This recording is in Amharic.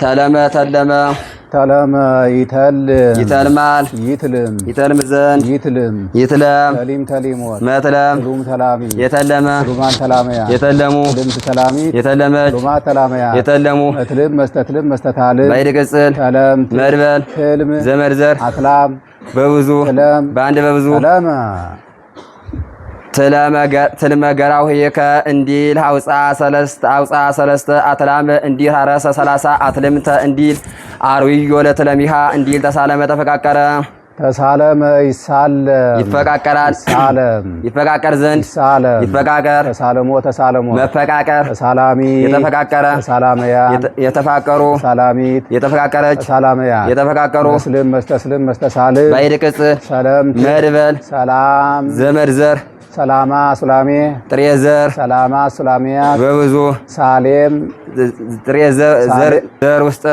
ተለመ ተለመ ይተልማል ይተልም ዘንድ ይትለም ተሊሞት መትለም ተላሚ የተለመ ሉማን ተላመያ የተለሙ ተላሚ የተለመች ሉማን ተላመያ የተለሙ መስተትልም መስተታል ባይደቅጽል ተለም መድበል ህልም ዘመርዘር አትላም በብዙ በአንድ በብዙ ትልመ ገራው ይከ እንዲል አውፃ ሰለስተ አትላም እንዲል አረሰ 30 አትልምተ እንዲል አርዊዮ ለተለሚሃ እንዲል ተሳለመ ተፈቃቀረ ተሳለመ ይፈቃቀራል ይፈቃቀር ዘንድ ይፈቃቀር ተሳለሞ መፈቃቀር ተሳላሚ የተፈቃቀረ ተሳላመያ የተፋቀሩ ተሳላሚት የተፈቃቀረች ተሳላመያ የተፈቃቀሩ መስልም መስተሳል ባይድቅጽ ሰላም መድበል ሰላም ዘመርዘር ሰላማ ሱላሜ ጥሬዘር ሰላማ ሱላሜያ በብዙ ሳሌም ጥሬዘር ውስጥ